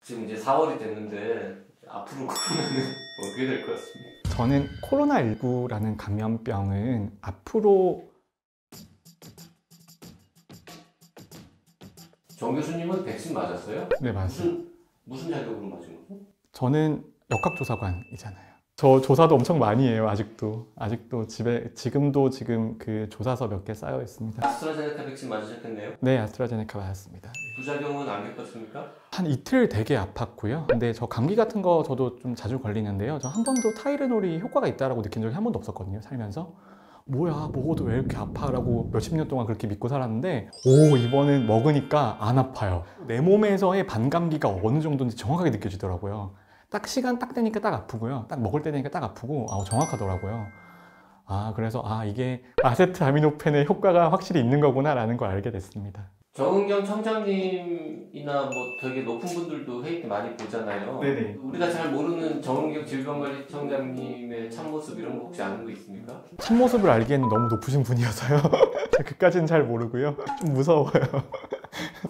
지금 이제 4월이 됐는데 앞으로 코로나는 어떻게 될 것 같습니다. 저는 코로나19라는 감염병은 앞으로 정 교수님은 백신 맞았어요? 네, 맞아요. 무슨 자격으로 맞은 거죠? 저는 역학조사관이잖아요. 저 조사도 엄청 많이 해요. 아직도 집에 지금 그 조사서 몇 개 쌓여 있습니다. 아스트라제네카 백신 맞으셨겠네요? 네, 아스트라제네카 맞았습니다. 부작용은 안 겪었습니까? 한 이틀 되게 아팠고요. 근데 저 감기 같은 거 저도 좀 자주 걸리는데요. 저 한 번도 타이레놀이 효과가 있다라고 느낀 적이 한 번도 없었거든요, 살면서. 뭐야, 먹어도 왜 이렇게 아파라고 몇십 년 동안 그렇게 믿고 살았는데, 오, 이번엔 먹으니까 안 아파요. 내 몸에서의 반감기가 어느 정도인지 정확하게 느껴지더라고요. 딱 시간 딱 되니까 딱 아프고요. 딱 먹을 때 되니까 딱 아프고, 정확하더라고요. 그래서 이게 아세트아미노펜의 효과가 확실히 있는 거구나 라는 걸 알게 됐습니다. 정은경 청장님이나 뭐 되게 높은 분들도 회의 때 많이 보잖아요. 네네. 우리가 잘 모르는 정은경 질병관리청장님의 참모습 이런 거 혹시 아는 거 있습니까? 참모습을 알기에는 너무 높으신 분이어서요. 그까지는 잘 모르고요. 좀 무서워요.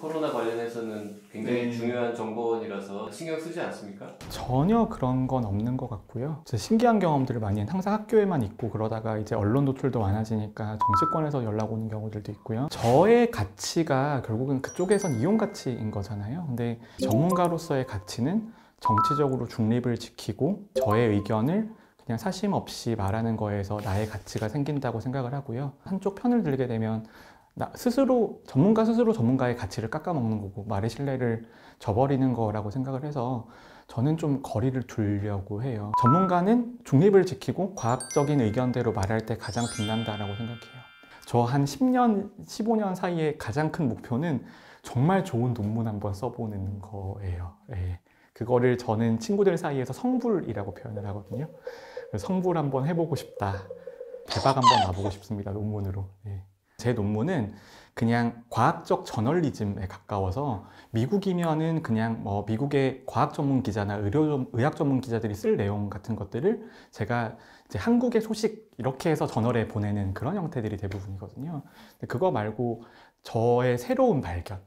코로나 관련해서는 굉장히 중요한 정보원이라서 신경 쓰지 않습니까? 전혀 그런 건 없는 것 같고요. 제 신기한 경험들을 많이 항상 학교에만 있고 그러다가 이제 언론 노출도 많아지니까 정치권에서 연락 오는 경우들도 있고요. 저의 가치가 결국은 그쪽에선 이용 가치인 거잖아요. 근데 전문가로서의 가치는 정치적으로 중립을 지키고 저의 의견을 그냥 사심 없이 말하는 거에서 나의 가치가 생긴다고 생각을 하고요. 한쪽 편을 들게 되면 전문가 스스로 전문가의 가치를 깎아먹는 거고 말의 신뢰를 저버리는 거라고 생각을 해서 저는 좀 거리를 두려고 해요. 전문가는 중립을 지키고 과학적인 의견대로 말할 때 가장 빛난다라고 생각해요. 저 한 10년, 15년 사이에 가장 큰 목표는 정말 좋은 논문 한번 써보는 거예요. 예. 그거를 저는 친구들 사이에서 성불이라고 표현을 하거든요. 성불 한번 해보고 싶다. 대박 한번 나보고 싶습니다. 논문으로. 예. 제 논문은 그냥 과학적 저널리즘에 가까워서 미국이면은 그냥 미국의 과학 전문 기자나 의학 전문 기자들이 쓸 내용 같은 것들을 제가 이제 한국의 소식 이렇게 해서 저널에 보내는 그런 형태들이 대부분이거든요. 근데 그거 말고 저의 새로운 발견,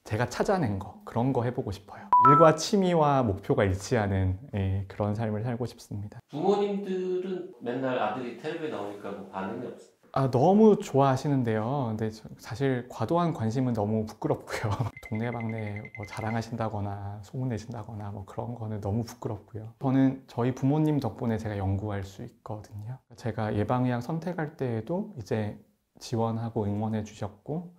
제가 찾아낸 거, 그런 거 해보고 싶어요. 일과 취미와 목표가 일치하는 그런 삶을 살고 싶습니다. 부모님들은 맨날 아들이 텔레비에 나오니까 뭐 반응이 없어요? 너무 좋아하시는데요. 근데 사실 과도한 관심은 너무 부끄럽고요. 동네방네 자랑하신다거나 소문내신다거나 그런 거는 너무 부끄럽고요. 저는 저희 부모님 덕분에 제가 연구할 수 있거든요. 제가 예방의학 선택할 때에도 이제 지원하고 응원해 주셨고,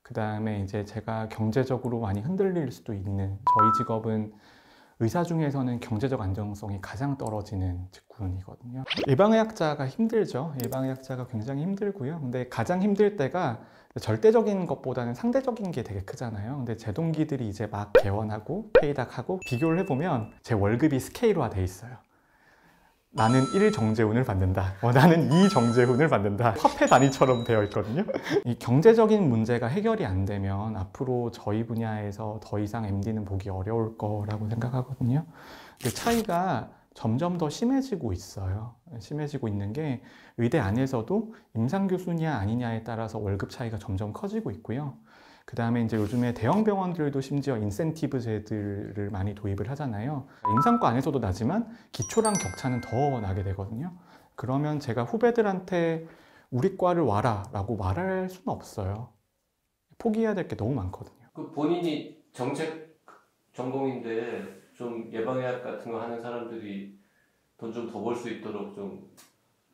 그 다음에 이제 제가 경제적으로 많이 흔들릴 수도 있는, 저희 직업은 의사 중에서는 경제적 안정성이 가장 떨어지는 직군이거든요. 예방의학자가 힘들죠. 예방의학자가 굉장히 힘들고요. 근데 가장 힘들 때가 절대적인 것보다는 상대적인 게 되게 크잖아요. 근데 제 동기들이 이제 막 개원하고 페이닥하고 비교를 해보면 제 월급이 스케일화 돼 있어요. 나는 1 정재훈을 받는다. 나는 2 정재훈을 받는다. 화폐 단위처럼 되어 있거든요. 이 경제적인 문제가 해결이 안 되면 앞으로 저희 분야에서 더 이상 MD는 보기 어려울 거라고 생각하거든요. 그 차이가 점점 더 심해지고 있어요. 심해지고 있는 게 의대 안에서도 임상 교수냐 아니냐에 따라서 월급 차이가 점점 커지고 있고요. 그 다음에 이제 요즘에 대형 병원들도 심지어 인센티브 제도를 많이 도입을 하잖아요. 임상과 안에서도 나지만 기초랑 격차는 더 나게 되거든요. 그러면 제가 후배들한테 우리 과를 와라 라고 말할 수는 없어요. 포기해야 될 게 너무 많거든요. 그 본인이 정책 전공인데 좀 예방의학 같은 거 하는 사람들이 돈 좀 더 벌 수 있도록 좀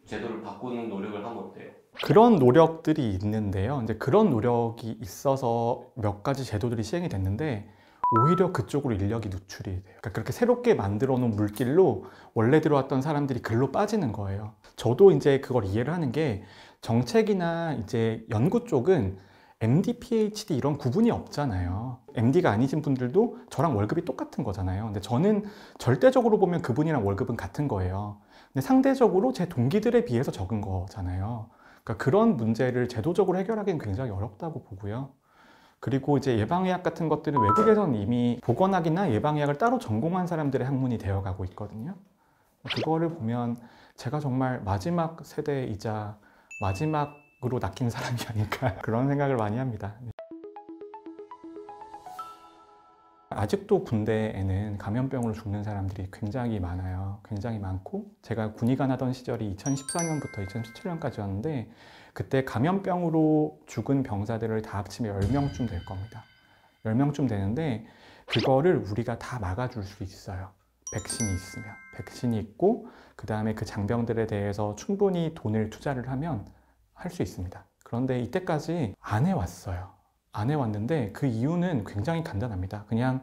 제도를 바꾸는 노력을 하면 어때요? 그런 노력들이 있는데요. 이제 그런 노력이 있어서 몇 가지 제도들이 시행이 됐는데 오히려 그쪽으로 인력이 누출이 돼요. 그러니까 그렇게 새롭게 만들어 놓은 물길로 원래 들어왔던 사람들이 글로 빠지는 거예요. 저도 이제 그걸 이해를 하는 게 정책이나 이제 연구 쪽은 MD, PhD 이런 구분이 없잖아요. MD가 아니신 분들도 저랑 월급이 똑같은 거잖아요. 근데 저는 절대적으로 보면 그분이랑 월급은 같은 거예요. 근데 상대적으로 제 동기들에 비해서 적은 거잖아요. 그러니까 그런 문제를 제도적으로 해결하기는 굉장히 어렵다고 보고요. 그리고 이제 예방의학 같은 것들은 외국에서는 이미 보건학이나 예방의학을 따로 전공한 사람들의 학문이 되어가고 있거든요. 그거를 보면 제가 정말 마지막 세대이자 마지막으로 낚인 사람이 아닐까 그런 생각을 많이 합니다. 아직도 군대에는 감염병으로 죽는 사람들이 굉장히 많아요. 굉장히 많고 제가 군의관 하던 시절이 2014년부터 2017년까지였는데 그때 감염병으로 죽은 병사들을 다 합치면 10명쯤 될 겁니다. 10명쯤 되는데 그거를 우리가 다 막아줄 수 있어요. 백신이 있으면. 백신이 있고 그 다음에 그 장병들에 대해서 충분히 돈을 투자를 하면 할 수 있습니다. 그런데 이때까지 안 해왔어요. 안 해왔는데 그 이유는 굉장히 간단합니다. 그냥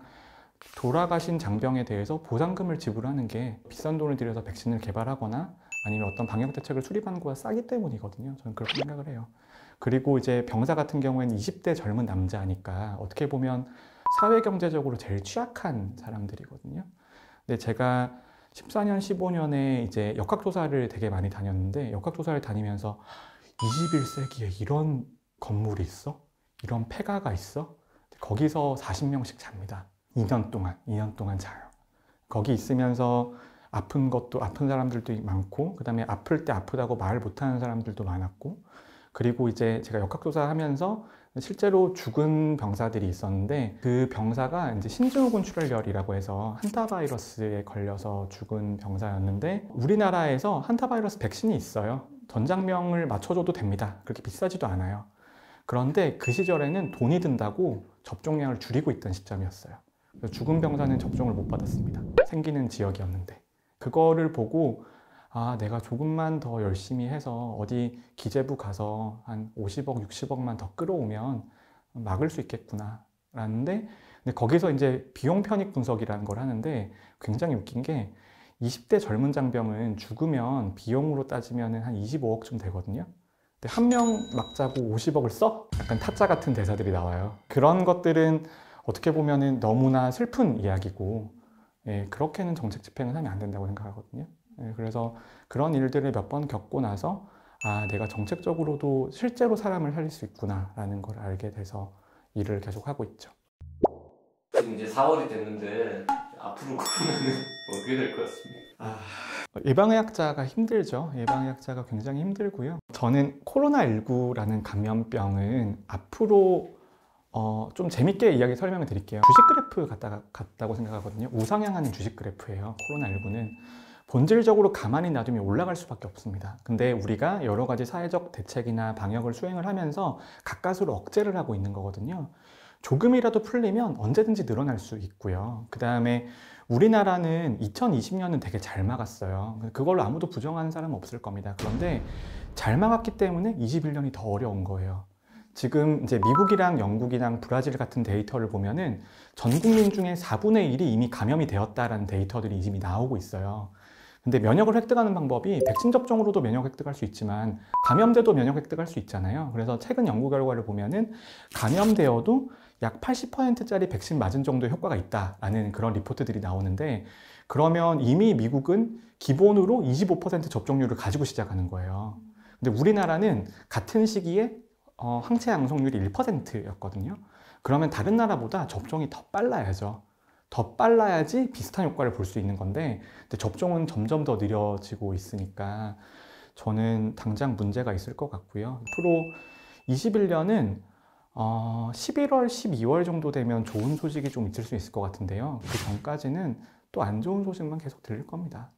돌아가신 장병에 대해서 보상금을 지불하는 게 비싼 돈을 들여서 백신을 개발하거나 아니면 어떤 방역 대책을 수립하는 것보다 싸기 때문이거든요. 저는 그렇게 생각을 해요. 그리고 이제 병사 같은 경우에는 20대 젊은 남자니까 어떻게 보면 사회경제적으로 제일 취약한 사람들이거든요. 근데 제가 14년, 15년에 이제 역학조사를 되게 많이 다녔는데 역학조사를 다니면서 21세기에 이런 건물이 있어? 이런 폐가가 있어? 거기서 40명씩 잡니다. 2년 동안 자요. 거기 있으면서 아픈 사람들도 많고, 그 다음에 아플 때 아프다고 말 못하는 사람들도 많았고, 그리고 이제 제가 역학조사 하면서 실제로 죽은 병사들이 있었는데 그 병사가 이제 신증후군 출혈열이라고 해서 한타바이러스에 걸려서 죽은 병사였는데 우리나라에서 한타바이러스 백신이 있어요. 전장명을 맞춰줘도 됩니다. 그렇게 비싸지도 않아요. 그런데 그 시절에는 돈이 든다고 접종량을 줄이고 있던 시점이었어요. 그래서 죽은 병사는 접종을 못 받았습니다. 생기는 지역이었는데. 그거를 보고 아, 내가 조금만 더 열심히 해서 어디 기재부 가서 한 50억, 60억만 더 끌어오면 막을 수 있겠구나 라는데 근데 거기서 이제 비용 편익 분석이라는 걸 하는데 굉장히 웃긴 게 20대 젊은 장병은 죽으면 비용으로 따지면 한 25억쯤 되거든요. 근데 한 명 막자고 50억을 써? 약간 타짜 같은 대사들이 나와요. 그런 것들은 어떻게 보면 너무나 슬픈 이야기고 예, 그렇게는 정책 집행을 하면 안 된다고 생각하거든요. 예, 그래서 그런 일들을 몇 번 겪고 나서 아, 내가 정책적으로도 실제로 사람을 살릴 수 있구나 라는 걸 알게 돼서 일을 계속 하고 있죠. 지금 이제 4월이 됐는데 앞으로 코로나는 어떻게 될 것 같습니다. 예방의학자가 힘들죠. 예방의학자가 굉장히 힘들고요. 저는 코로나19라는 감염병은 앞으로 좀 재밌게 이야기 설명을 드릴게요. 주식 그래프 같다고 생각하거든요. 우상향하는 주식 그래프예요. 코로나19는 본질적으로 가만히 놔두면 올라갈 수밖에 없습니다. 근데 우리가 여러 가지 사회적 대책이나 방역을 수행을 하면서 가까스로 억제를 하고 있는 거거든요. 조금이라도 풀리면 언제든지 늘어날 수 있고요. 그 다음에 우리나라는 2020년은 되게 잘 막았어요. 그걸로 아무도 부정하는 사람은 없을 겁니다. 그런데 잘 막았기 때문에 21년이 더 어려운 거예요. 지금 이제 미국이랑 영국이랑 브라질 같은 데이터를 보면은 전 국민 중에 4분의 1이 이미 감염이 되었다라는 데이터들이 이미 나오고 있어요. 근데 면역을 획득하는 방법이 백신 접종으로도 면역 획득할 수 있지만 감염돼도 면역 획득할 수 있잖아요. 그래서 최근 연구 결과를 보면은 감염되어도 약 80%짜리 백신 맞은 정도의 효과가 있다라는 그런 리포트들이 나오는데 그러면 이미 미국은 기본으로 25% 접종률을 가지고 시작하는 거예요. 근데 우리나라는 같은 시기에 항체 양성률이 1%였거든요. 그러면 다른 나라보다 접종이 더 빨라야죠. 더 빨라야지 비슷한 효과를 볼 수 있는 건데 근데 접종은 점점 더 느려지고 있으니까 저는 당장 문제가 있을 것 같고요. 앞으로 21년은 11월, 12월 정도 되면 좋은 소식이 좀 있을 수 있을 것 같은데요. 그 전까지는 또 안 좋은 소식만 계속 들릴 겁니다.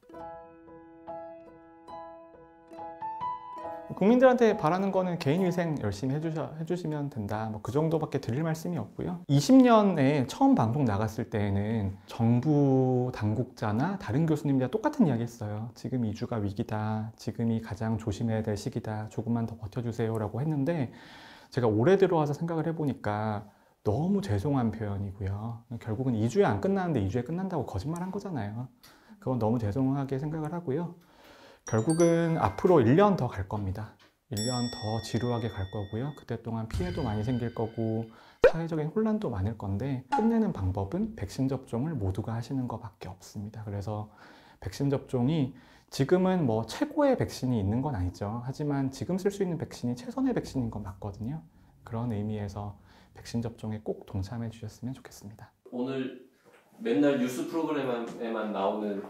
국민들한테 바라는 거는 개인위생 열심히 해주시면 된다. 뭐 그 정도밖에 드릴 말씀이 없고요. 20년에 처음 방송 나갔을 때에는 정부 당국자나 다른 교수님들과 똑같은 이야기 했어요. 지금 2주가 위기다. 지금이 가장 조심해야 될 시기다. 조금만 더 버텨주세요 라고 했는데 제가 올해 들어와서 생각을 해보니까 너무 죄송한 표현이고요. 결국은 2주에 안 끝나는데 2주에 끝난다고 거짓말한 거잖아요. 그건 너무 죄송하게 생각을 하고요. 결국은 앞으로 1년 더 갈 겁니다. 1년 더 지루하게 갈 거고요. 그때 동안 피해도 많이 생길 거고 사회적인 혼란도 많을 건데 끝내는 방법은 백신 접종을 모두가 하시는 것밖에 없습니다. 그래서 백신 접종이 지금은 뭐 최고의 백신이 있는 건 아니죠. 하지만 지금 쓸 수 있는 백신이 최선의 백신인 건 맞거든요. 그런 의미에서 백신 접종에 꼭 동참해 주셨으면 좋겠습니다. 오늘 맨날 뉴스 프로그램에만 나오는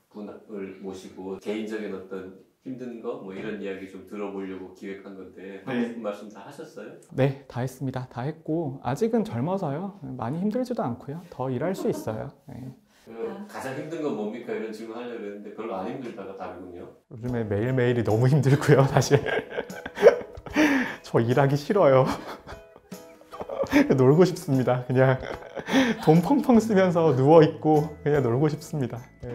분을 모시고 개인적인 어떤 힘든 거 뭐 이런 이야기 좀 들어보려고 기획한 건데 하고 네. 싶은 말씀 다 하셨어요? 네, 다 했습니다. 다 했고 아직은 젊어서요. 많이 힘들지도 않고요. 더 일할 수 있어요. 네. 가장 힘든 건 뭡니까? 이런 질문 하려고 했는데 별로 안 힘들다가 답이군요. 요즘에 매일매일이 너무 힘들고요, 사실. 저 일하기 싫어요. 놀고 싶습니다. 그냥 돈 펑펑 쓰면서 누워있고 그냥 놀고 싶습니다. 네.